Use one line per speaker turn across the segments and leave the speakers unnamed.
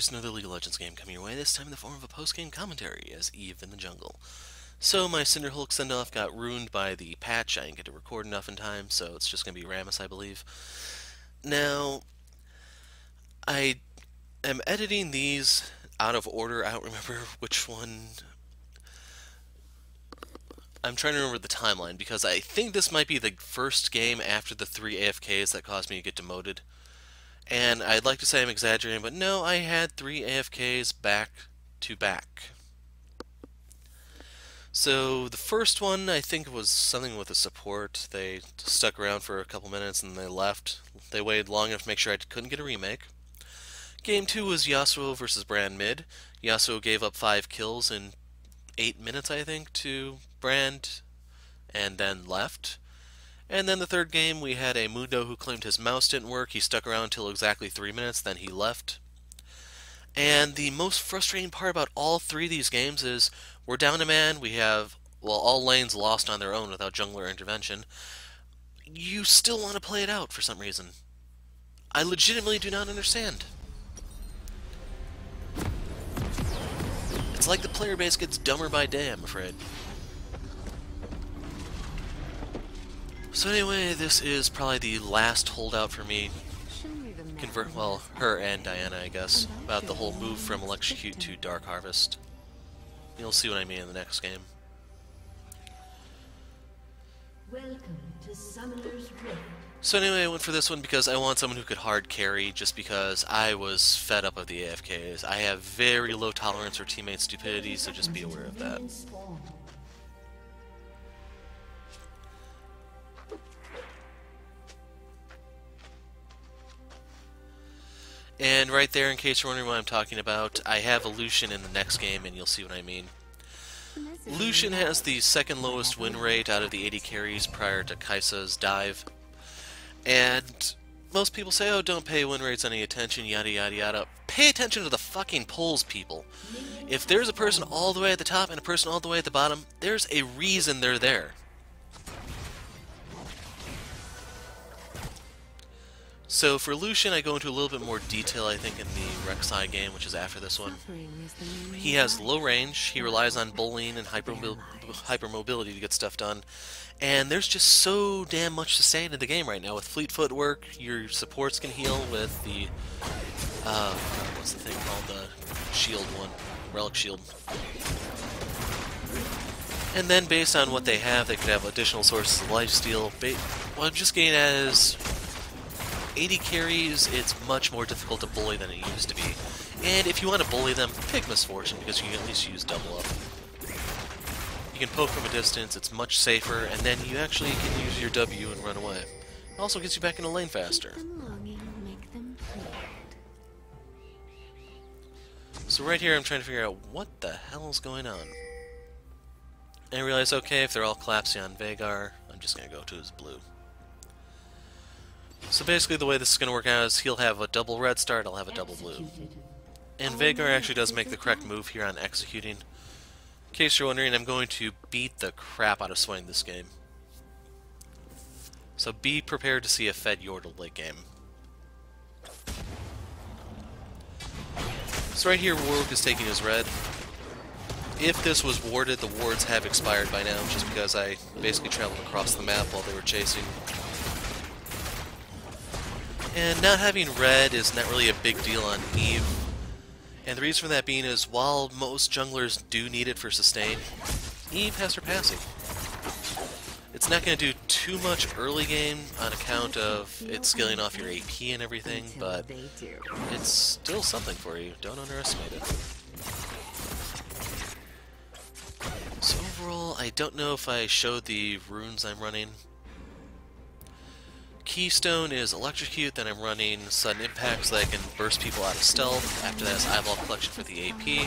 just another League of Legends game coming your way, this time in the form of a post-game commentary as Eve in the jungle. So my Cinderhulk sendoff got ruined by the patch. I didn't get to record enough in time, so it's just going to be Rammus, I believe. Now, I am editing these out of order. I don't remember which one. I'm trying to remember the timeline, because I think this might be the first game after the 3 AFKs that caused me to get demoted. And I'd like to say I'm exaggerating, but no, I had 3 AFKs back to back. So the first one, I think, was something with a support. They stuck around for a couple minutes and they left. They waited long enough to make sure I couldn't get a remake. Game 2 was Yasuo versus Brand mid. Yasuo gave up 5 kills in 8 minutes, I think, to Brand, and then left. And then the third game, we had a Mundo who claimed his mouse didn't work. He stuck around until exactly 3 minutes, then he left. And the most frustrating part about all 3 of these games is we're down a man, we have, well, all lanes lost on their own without jungler intervention. You still want to play it out for some reason. I legitimately do not understand. It's like the player base gets dumber by day, I'm afraid. So anyway, this is probably the last holdout for me. Well, her and Diana, I guess, about the whole move from Electrocute to Dark Harvest. You'll see what I mean in the next game.
Welcome to Summoner's Rift.
So anyway, I went for this one because I want someone who could hard carry, just because I was fed up of the AFKs. I have very low tolerance for teammate stupidity, so just be aware of that. And right there, in case you're wondering what I'm talking about, I have a Lucian in the next game, and you'll see what I mean. Lucian has the second lowest win rate out of the 80 carries prior to Kai'Sa's dive. And most people say, oh, don't pay win rates any attention, yada yada yada. Pay attention to the fucking polls, people. If there's a person all the way at the top and a person all the way at the bottom, there's a reason they're there. So for Lucian, I go into a little bit more detail, I think, in the Rek'Sai game, which is after this one. He has low range, he relies on bullying and hypermobility to get stuff done, and there's just so damn much to say in the game right now. With fleet footwork, your supports can heal with the, what's the thing called, the shield one, relic shield. And then based on what they have, they could have additional sources of lifesteal. What I'm just getting at is 80 carries, it's much more difficult to bully than it used to be. And if you want to bully them, pick Misfortune, because you can at least use double up. You can poke from a distance, it's much safer, and then you actually can use your W and run away. It also gets you back in the lane faster. So right here I'm trying to figure out what the hell is going on. And I realize, okay, if they're all collapsing on Veigar, I'm just going to go to his blue. So basically the way this is going to work out is he'll have a double red start, I'll have a double blue. And Veigar actually does make the correct move here on executing. In case you're wondering, I'm going to beat the crap out of Swain this game. So be prepared to see a fed Yordle late game. So right here, Warwick is taking his red. If this was warded, the wards have expired by now, just because I basically traveled across the map while they were chasing. And not having red is not really a big deal on Eve. And the reason for that being is, while most junglers do need it for sustain, Eve has her passive. It's not going to do too much early game on account of it scaling off your AP and everything, but it's still something for you. Don't underestimate it. So overall, I don't know if I showed the runes I'm running. Keystone is Electrocute, then I'm running Sudden Impact so that I can burst people out of stealth. After that is Eyeball Collection for the AP.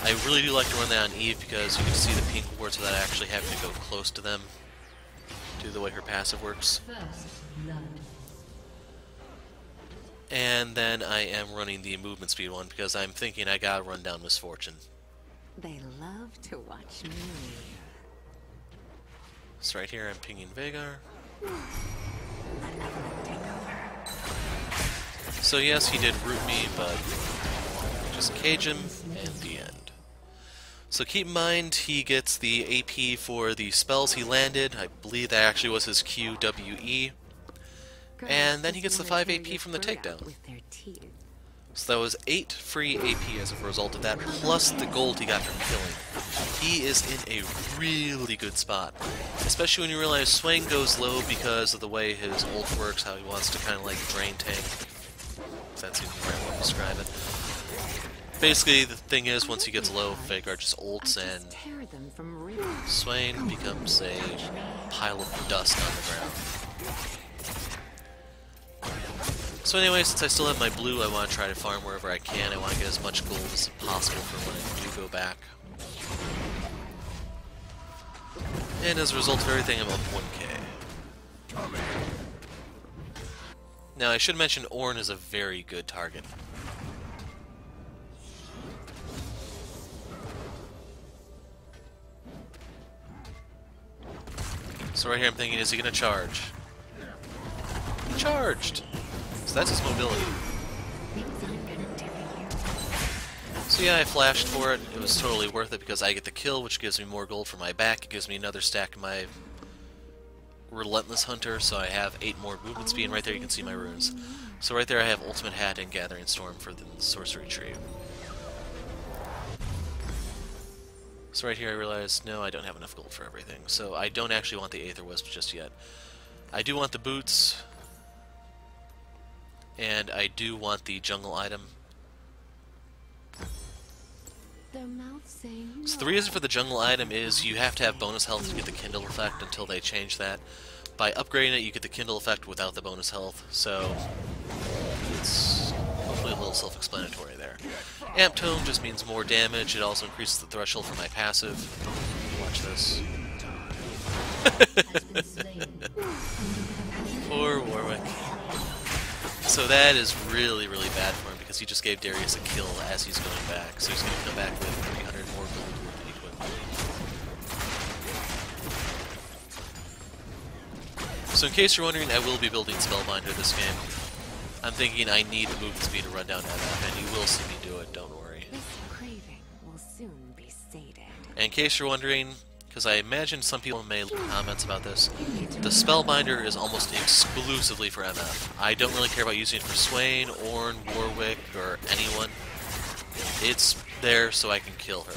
I really do like to run that on Eve because you can see the pink wards without actually having to go close to them, due to the way her passive works. And then I am running the movement speed one because I'm thinking I gotta run down Misfortune.
They love to watch me.
So right here I'm pinging Veigar. So yes, he did root me, but just cage him, and the end. So keep in mind, he gets the AP for the spells he landed. I believe that actually was his QWE. And then he gets the 5 AP from the takedown. So that was 8 free AP as a result of that, plus the gold he got from killing. He is in a really good spot. Especially when you realize Swain goes low because of the way his ult works, how he wants to kind of like drain tank. If that seems the right way to describe it. Basically, the thing is, once he gets low, Veigar just ults and Swain becomes a pile of dust on the ground. So anyway, since I still have my blue, I want to try to farm wherever I can. I want to get as much gold as possible for when I do go back. And as a result of everything, I'm up 1k. Now, I should mention Ornn is a very good target. So right here I'm thinking, is he going to charge? He charged! So that's his mobility. So yeah, I flashed for it. It was totally worth it because I get the kill, which gives me more gold for my back. It gives me another stack of my Relentless Hunter, so I have 8 more movement speed, and right there you can see my runes. So right there I have Ultimate Hat and Gathering Storm for the Sorcery Tree. So right here I realized, no, I don't have enough gold for everything. So I don't actually want the Aether Wisp just yet. I do want the boots, and I do want the jungle item. So the reason for the jungle item is you have to have bonus health to get the Kindle effect until they change that. By upgrading it, you get the Kindle effect without the bonus health, so it's hopefully a little self-explanatory there. Amp Tome just means more damage. It also increases the threshold for my passive. Watch this. Poor Warwick. So that is really, really bad for him because he just gave Darius a kill as he's going back. So he's going to come back with 300 more gold worth of equipment. So in case you're wondering, I will be building Spellbinder this game. I'm thinking I need the movement speed to run down MF, and you will see me do it, don't worry.
This craving will soon be sated.
And in case you're wondering, because I imagine some people may leave comments about this, the Spellbinder is almost exclusively for MF. I don't really care about using it for Swain, Ornn, Warwick, or anyone. It's there so I can kill her.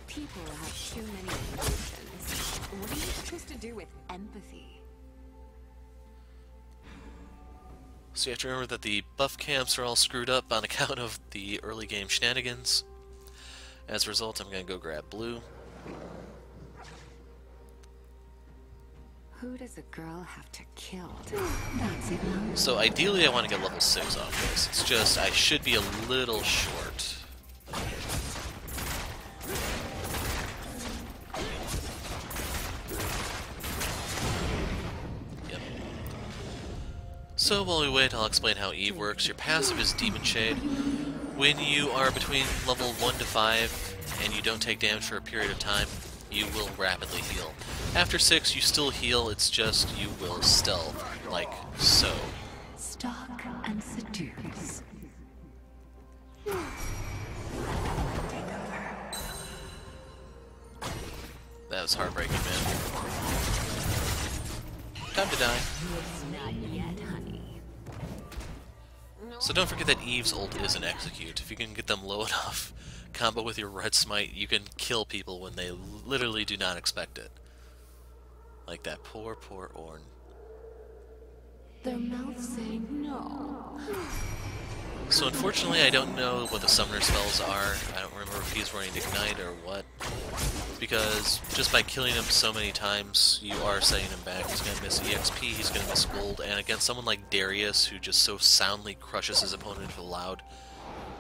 People have too many emotions. What are you supposed to do with empathy?
So you have to remember that the buff camps are all screwed up on account of the early game shenanigans. As a result, I'm going to go grab blue.
Who does a girl have to kill? That's it.
So ideally I want to get level 6 off this. It's just I should be a little short. Yep. So while we wait, I'll explain how Eve works. Your passive is Demon Shade. When you are between level 1 to 5 and you don't take damage for a period of time, you will rapidly heal. After 6, you still heal, it's just you will stealth, like so.
Stalk and seduce.
That was heartbreaking, man. Time to die.
Not yet, honey.
So don't forget that Eve's ult is an execute. If you can get them low enough, combo with your red smite, you can kill people when they literally do not expect it. Like that poor, poor Ornn.
Their mouths say no.
So unfortunately I don't know what the summoner spells are. I don't remember if he's running Ignite or what. Because just by killing him so many times, you are setting him back. He's going to miss EXP, he's going to miss gold, and against someone like Darius, who just so soundly crushes his opponent with loud,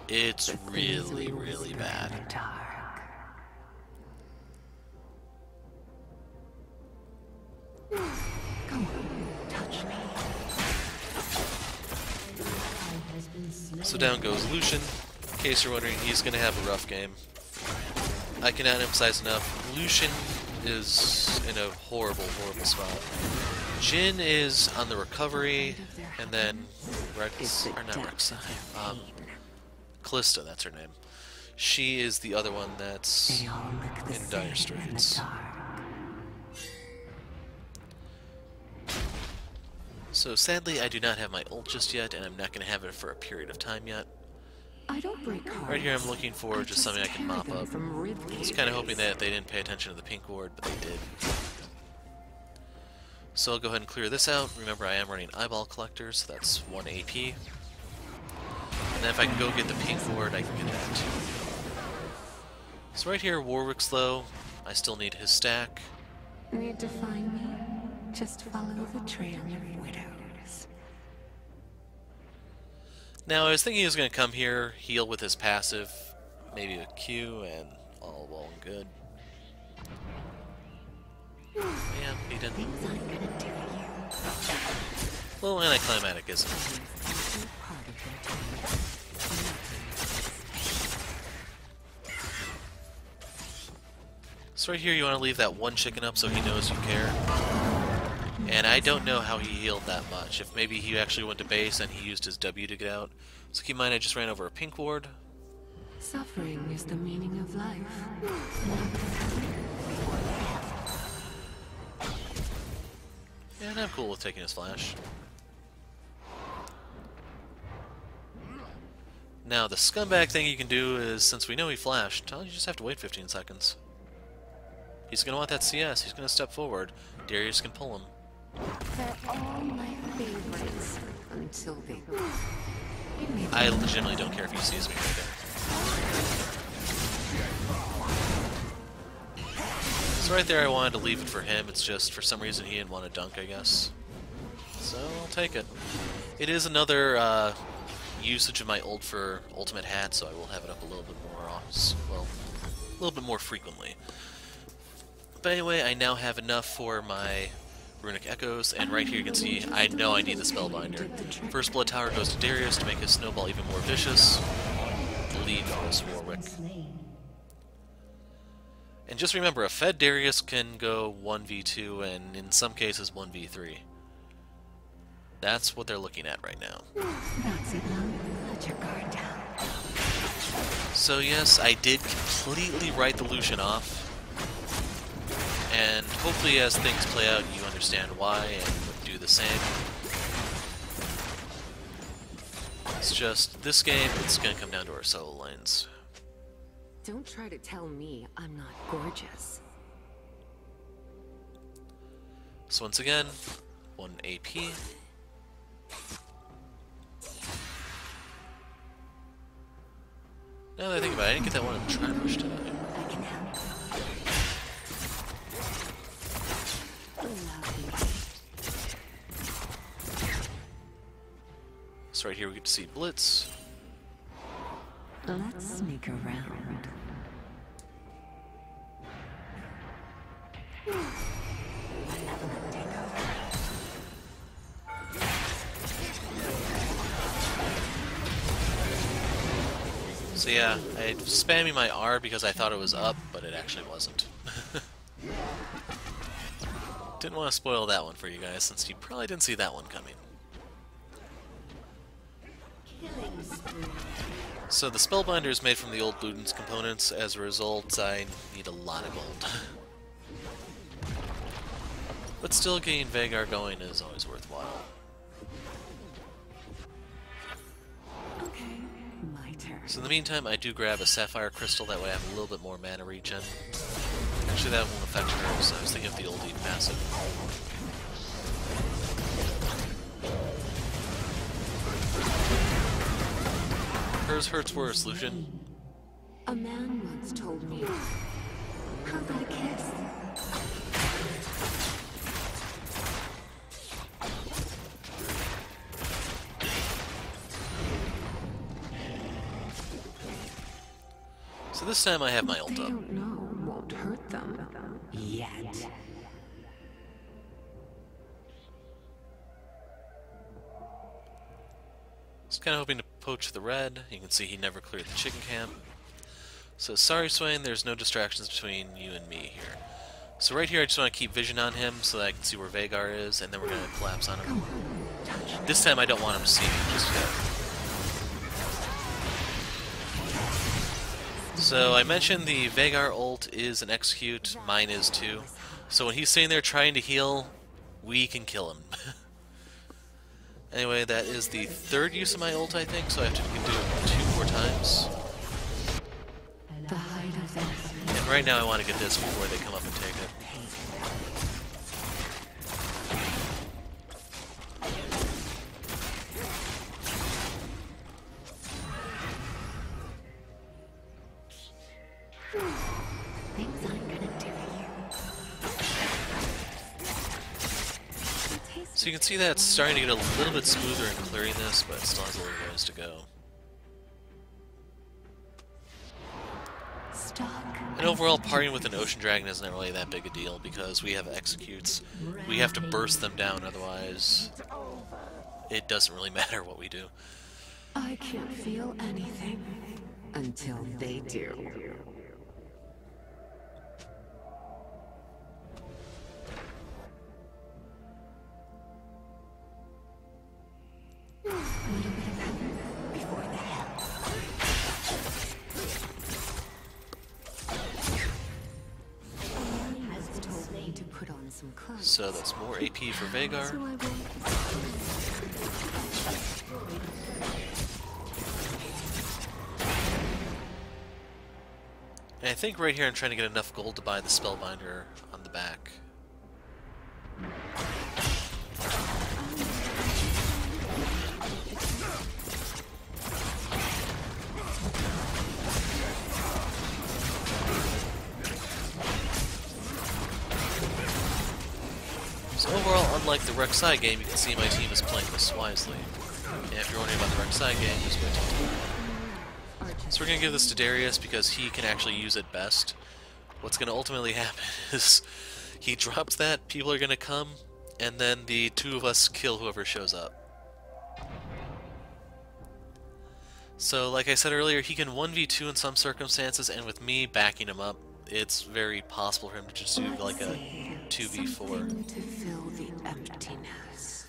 it's really, really bad.
Come on, touch me.
So down goes Lucian. In case you're wondering, he's going to have a rough game. I cannot emphasize enough, Lucian is in a horrible, horrible spot. Jin is on the recovery,
Part of their
and then
It's the
or not
depths
Rexa,
of their pain.
Callista, that's her name. She is the other one that's
They all look the
in
same
dire
in the
straits.
dark.
So sadly, I do not have my ult just yet, and I'm not going to have it for a period of time yet.
I don't break hearts.
Right here, I'm looking for just something I can
tear
mop
them
up.
from rib
I was kind of hoping that they didn't pay attention to the pink ward, but they did. So I'll go ahead and clear this out. Remember, I am running eyeball collectors, so that's 1 AP. And then if I can go get the pink ward, I can get that too. So right here, Warwick's low. I still need his stack.
Need to find me? Just follow the trail of widows.
Now, I was thinking he was going to come here, heal with his passive, maybe a Q, and all well and good. Yeah, he didn't.
Things I'm gonna do you.
Little anticlimactic, isn't it?
You're part of their time.
So right here, you want to leave that one chicken up so he knows you care. And I don't know how he healed that much. If maybe he actually went to base and he used his W to get out. So keep in mind, I just ran over a pink ward.
Suffering is the meaning of life.
And I'm cool with taking his flash. Now, the scumbag thing you can do is, since we know he flashed, you just have to wait 15 seconds. He's going to want that CS. He's going to step forward. Darius can pull him.
They're all my favorites until they.
I legitimately don't care if he sees me right there. So right there, I wanted to leave it for him. It's just, for some reason, he didn't want to dunk, I guess. So, I'll take it. It is another usage of my ult for ultimate hat, so I will have it up a little bit more, well, a little bit more frequently. But anyway, I now have enough for my Runic Echoes, and right here you can see I know I need the Spellbinder. First Blood Tower goes to Darius to make his snowball even more vicious. The lead goes Warwick. And just remember, a fed Darius can go 1v2 and in some cases 1v3. That's what they're looking at right now.
That's enough. Let your guard down.
So yes, I did completely write the Lucian off. And hopefully as things play out, you understand why and would do the same. It's just, this game, it's going to come down to our solo lanes.
Don't try to tell me I'm not gorgeous.
So once again, 1 AP. Now that I think about it, I didn't get that one in the tri-rush today.
I can help.
So right here we get to see Blitz.
Let's sneak around.
So yeah, I was spamming my R because I thought it was up, but it actually wasn't. Didn't want to spoil that one for you guys, since you probably didn't see that one coming.
Killing spree.
So the Spellbinder is made from the old Luden's components. As a result, I need a lot of gold. But still, getting Veigar going is always worthwhile.
Okay, my turn.
So in the meantime, I do grab a Sapphire Crystal, that way I have a little bit more mana regen. Actually, that won't affect her, so I was thinking of the old Eve passive. Hers hurts worse, Lucian.
A man once told me,
How about a kiss?
So this time I have my ult
they
up.
don't know won't hurt them.
Yet.
Just kind of hoping to poach the red. You can see he never cleared the chicken camp. So sorry, Swain, there's no distractions between you and me here. So right here I just want to keep vision on him so that I can see where Veigar is, and then we're going to collapse on him. This time I don't want him to see me just yet. So I mentioned the Veigar ult is an execute, mine is too. So when he's sitting there trying to heal, we can kill him. Anyway, that is the third use of my ult, I think, so I have to do it 2 more times. And right now I want to get this before they come up and take it. So you can see that it's starting to get a little bit smoother in clearing this, but it still has a little ways to go. And overall, partying with an Ocean Dragon isn't really that big a deal, because we have executes. We have to burst them down, otherwise it doesn't really matter what we do.
I can't feel anything until they do. A little bit of heaven before the hell. Has told me to put on some clothes.
So that's more AP for Veigar.
So I will.
And I think right here I'm trying to get enough gold to buy the Spellbinder on the back. So overall, unlike the Rek'Sai game, you can see my team is playing this wisely. And if you're wondering about the Rek'Sai game, just wait till So we're going to give this to Darius because he can actually use it best. What's going to ultimately happen is he drops that, people are going to come, and then the two of us kill whoever shows up. So like I said earlier, he can 1v2 in some circumstances, and with me backing him up, it's very possible for him to just do like a 2v4.
Something to fill the emptiness.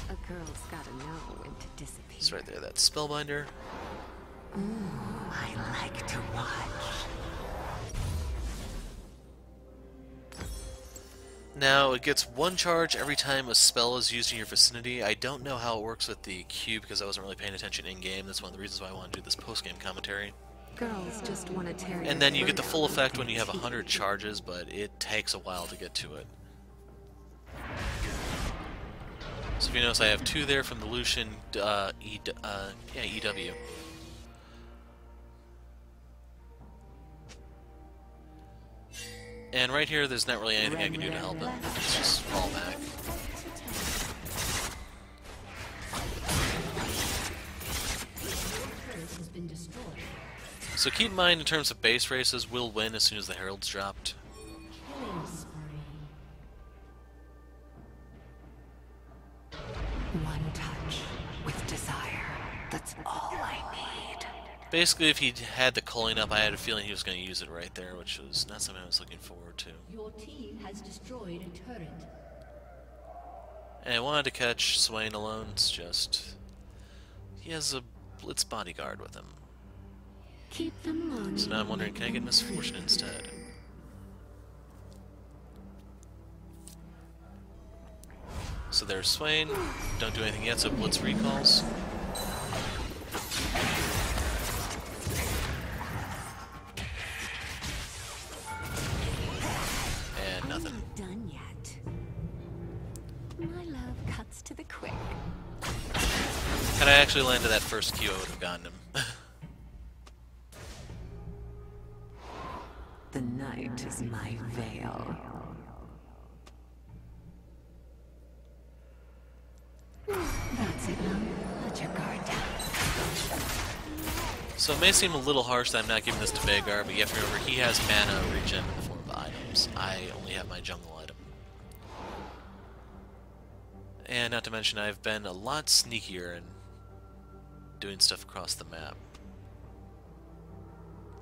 A girl's gotta know when to disappear.
It's right there, that Spellbinder.
I like to watch.
Now, it gets 1 charge every time a spell is used in your vicinity. I don't know how it works with the Q because I wasn't really paying attention in-game. That's one of the reasons why I want to do this post-game commentary.
Girls just want to tear
And then you get the full effect when you have 100 charges, but it takes a while to get to it. So if you notice, I have 2 there from the Lucian EW. And right here, there's not really anything I can do to help him. It's just fall back. So keep in mind, in terms of base races, we'll win as soon as the Herald's dropped.
One touch with desire. That's all I need.
Basically, if he had the culling up, I had a feeling he was going to use it right there, which was not something I was looking forward to.
Your team has destroyed a turret.
And I wanted to catch Swain alone, it's just... he has a Blitz bodyguard with him.
Keep them on.
So now I'm wondering, can I get Misfortune instead? So there's Swain. Don't do anything yet, so Blitz recalls. And nothing.
I'm not done yet. My love cuts to the quick.
Had I actually landed that first Q, I would have gotten him.
The night is my veil. That's it, love. Let your guard down.
So it may seem a little harsh that I'm not giving this to Veigar, but you have to remember he has mana regen in the form of Idol. items. I only have my jungle item. And not to mention, I've been a lot sneakier in doing stuff across the map.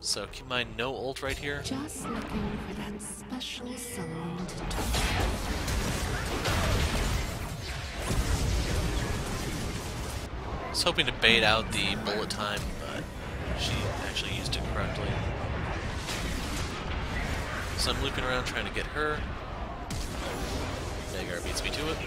So keep in mind, no ult right here.
Just looking for that special someone to talk to.
I was hoping to bait out the bullet time, but she actually used it correctly. So I'm looping around trying to get her. Veigar beats me to it.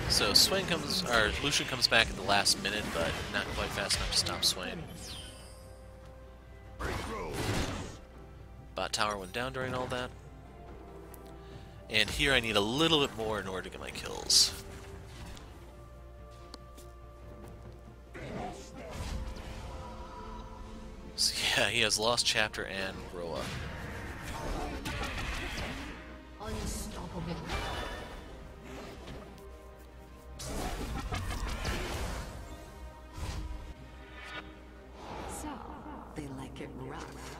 So Swain comes, or Lucian comes back at the last minute, but not quite fast enough to stop Swain. Bot tower went down during all that. And here I need a little bit more in order to get my kills. So yeah, he has Lost Chapter and Roa.
Unstoppable.
So, they like it rough.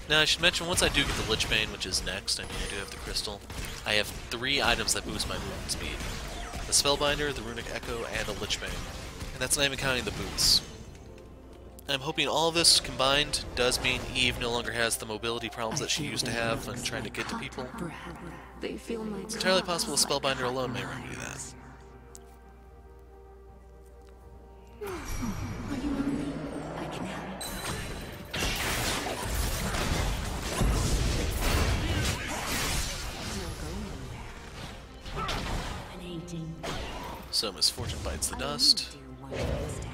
Now I should mention, once I do get the Lichbane, which is next, I mean I do have the Crystal, I have 3 items that boost my movement speed. The Spellbinder, the Runic Echo, and a Lichbane. And that's not even counting the boots. I'm hoping all of this combined does mean Eve no longer has the mobility problems that she used to have when trying to get to people.
They feel my
It's entirely possible a Spellbinder alone may remedy that.
Are you lonely? I can help.
Dominating.
So Misfortune bites the dust.
Do one of these dances.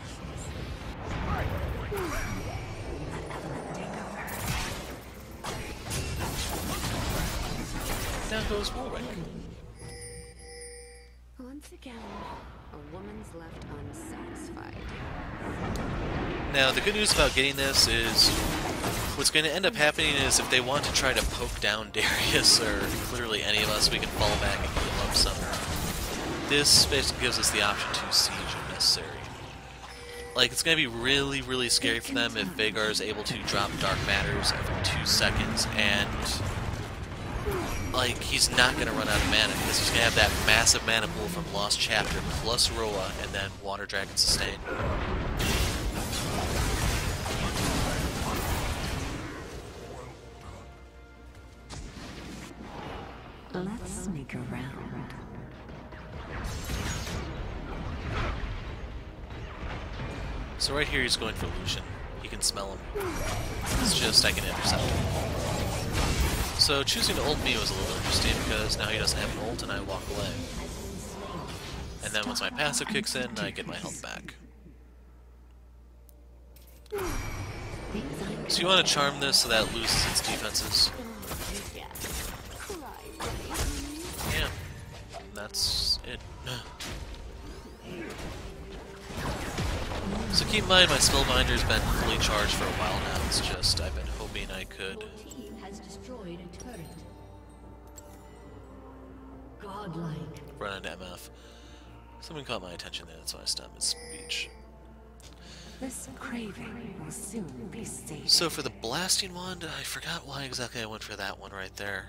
Down goes Warwick.
Once again, a woman's left unsatisfied.
Now the good news about getting this is, what's going to end up happening is if they want to try to poke down Darius, or literally any of us, we can fall back and heal up somehow. This basically gives us the option to siege if necessary. Like, it's going to be really, really scary for them if Veigar is able to drop Dark Matters every 2 seconds, and like, he's not going to run out of mana, because he's going to have that massive mana pool from Lost Chapter, plus Roa, and then Water Dragon Sustain.
Let's sneak around.
So right here he's going for Lucian. He can smell him. It's just I can intercept him. So choosing to ult me was a little interesting because now he doesn't have an ult and I walk away. And then once my passive kicks in, I get my health back. So you want to charm this so that it loses its defenses. Yeah, that's it. So keep in mind my Spellbinder's been fully charged for a while now, it's just I've been hoping I could
Your team has destroyed a turret. Godlike.
run into MF. Something caught my attention there, that's why I stopped his speech.
This craving will soon be sated.
So for the Blasting Wand, I forgot why exactly I went for that one right there.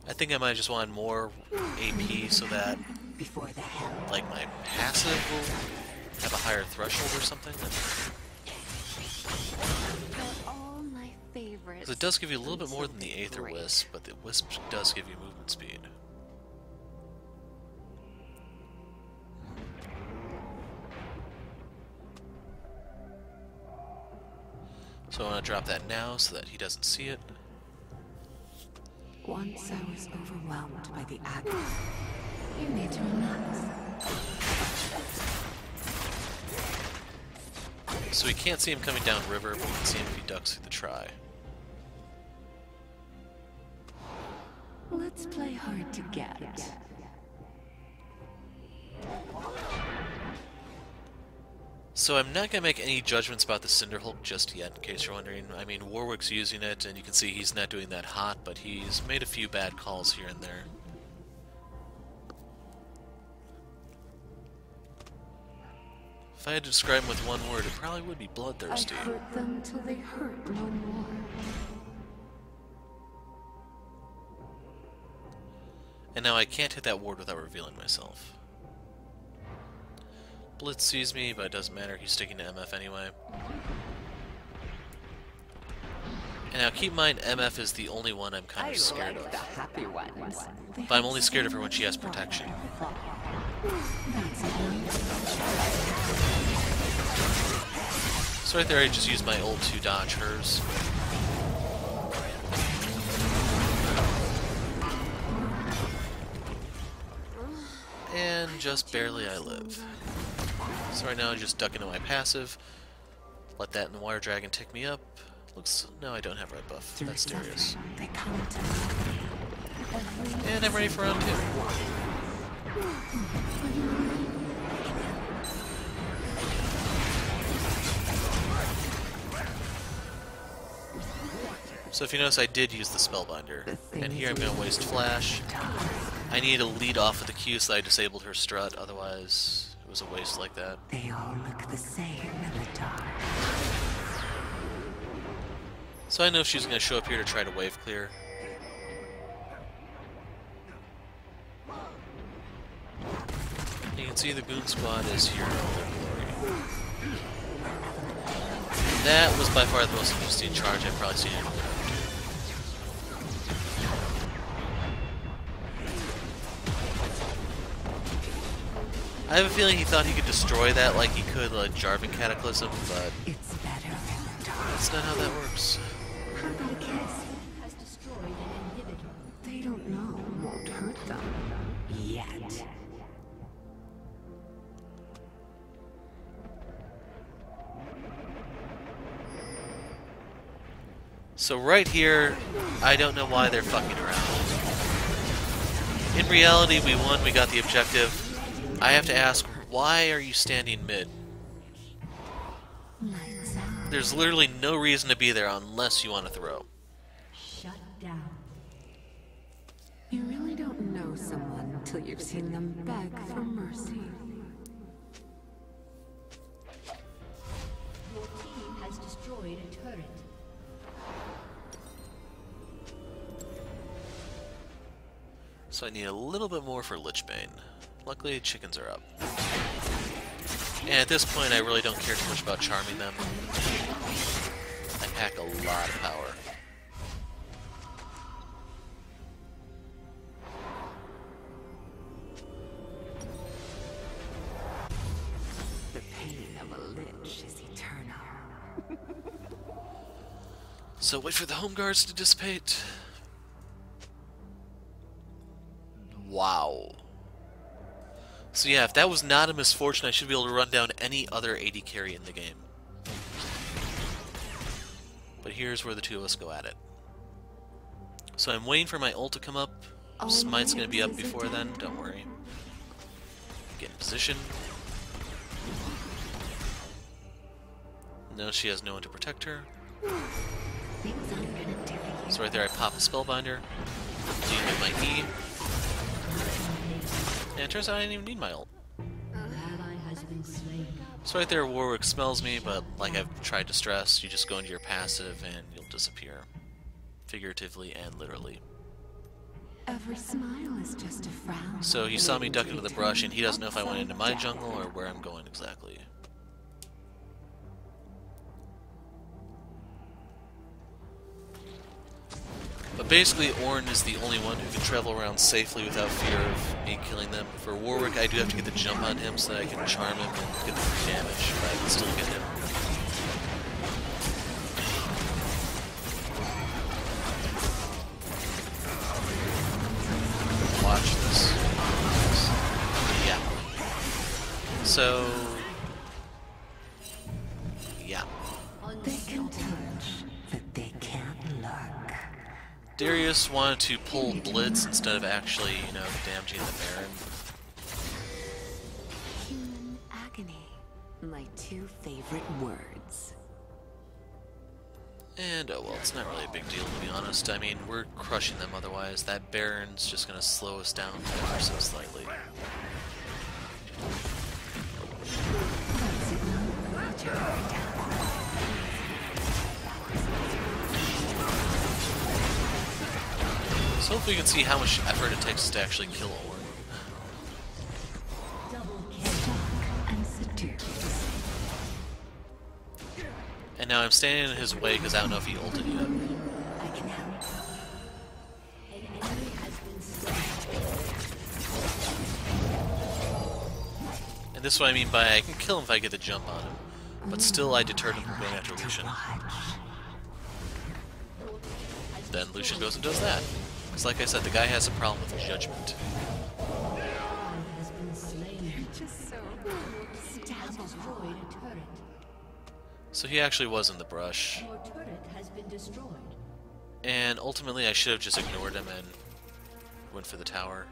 I think I might just want more AP so that
before the hell.
like my passive will have a higher threshold or something.
They're all my favorites.
Because it does give you a little bit more than the Aether Wisp, but the Wisp does give you movement speed. So I want to drop that now so that he doesn't see it.
Once I was overwhelmed by the agony. You need to relax.
So we can't see him coming down river, but we can see him if he ducks through the try.
Let's play hard to get.
So I'm not going to make any judgments about the Cinderhulk just yet, in case you're wondering. I mean, Warwick's using it, and you can see he's not doing that hot, but he's made a few bad calls here and there. If I had to describe him with one word, it probably would be bloodthirsty.
I hurt them till they hurt no more.
And now I can't hit that ward without revealing myself. Blitz sees me, but it doesn't matter, he's sticking to MF anyway. And now keep in mind, MF is the only one I'm kind of scared of.
The happy ones.
But I'm only scared of her when she has protection. So right there I just used my ult to dodge hers. And just barely I live. So right now I just duck into my passive, let that and the Wire Dragon tick me up. Looks, no, I don't have red buff. That's Darius. And I'm ready for round 2. So if you notice, I did use the Spellbinder, and here I'm going to waste Flash. I need to lead off with the Q, so I disabled her strut, otherwise it was a waste like that.
They all look the same in the dark.
So I know she's going to show up here to try to wave clear. You can see the Goon Squad is here in all their glory. That was by far the most interesting charge I've probably seen in a while. I have a feeling he thought he could destroy that like he could Jarvan Cataclysm, but
It's better in the dark.
that's not how that works.
How about a kiss?
Has destroyed an inhibitor.
They don't know won't hurt them. Yet.
So right here, I don't know why they're fucking around. In reality, we won, we got the objective. I have to ask, why are you standing mid? There's literally no reason to be there unless you want to throw.
Shut down.
You really don't know someone until you've seen them beg for mercy.
Your team has destroyed a turret.
So I need a little bit more for Lichbane. Luckily, chickens are up. And at this point, I really don't care too much about charming them. I pack a lot of power.
The pain of a lich is eternal.
So wait for the home guards to dissipate. Wow. So yeah, if that was not a misfortune, I should be able to run down any other AD carry in the game. But here's where the two of us go at it. So I'm waiting for my ult to come up. Smite's going to be up before then, don't worry. Get in position. No, she has no one to protect her. So right there I pop a Spellbinder. Lead with my E. And it turns out I didn't even need my ult.
Ally has been slain.
So right there Warwick smells me, but like I've tried to stress, you just go into your passive and you'll disappear. Figuratively and literally.
Every smile is just a frown.
So he saw me duck into the brush and he doesn't know if I went into my jungle or where I'm going exactly. But basically, Ornn is the only one who can travel around safely without fear of me killing them. For Warwick, I do have to get the jump on him so that I can charm him and get the free damage, but I can still get him. Watch this. Yeah. So... yeah.
They can touch, but they can't look.
Darius wanted to pull Blitz instead of actually, you know, damaging the Baron.
Human agony. My two favorite words.
And, oh well, it's not really a big deal, to be honest. I mean, we're crushing them otherwise. That Baron's just gonna slow us down ever so slightly. So hopefully we can see how much effort it takes to actually kill Ornn. And now I'm standing in his way because I don't know if he ulted yet.
I can help. An enemy has been slain.
And this is what I mean by I can kill him if I get the jump on him. But still I deterred him from going after Lucian. Then Lucian goes and does that. Because like I said, the guy has a problem with judgment.
Has been slain.
Just so
Has destroyed a turret.
So he actually was in the brush.
Your turret has been destroyed.
And ultimately I should have just ignored him and went for the tower.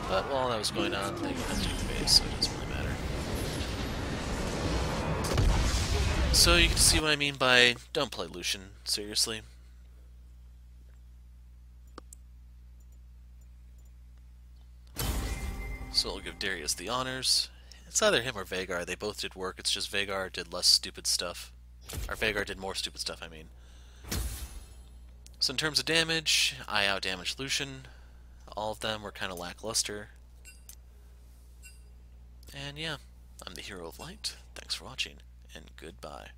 But while that was going on, they couldn't take the base, so it doesn't really matter. So you can see what I mean by don't play Lucian, seriously. So I'll give Darius the honors. It's either him or Veigar. They both did work, it's just Veigar did less stupid stuff. Or Veigar did more stupid stuff, I mean. So in terms of damage, I outdamaged Lucian. All of them were kind of lackluster. And yeah, I'm the Hero of Light. Thanks for watching, and goodbye.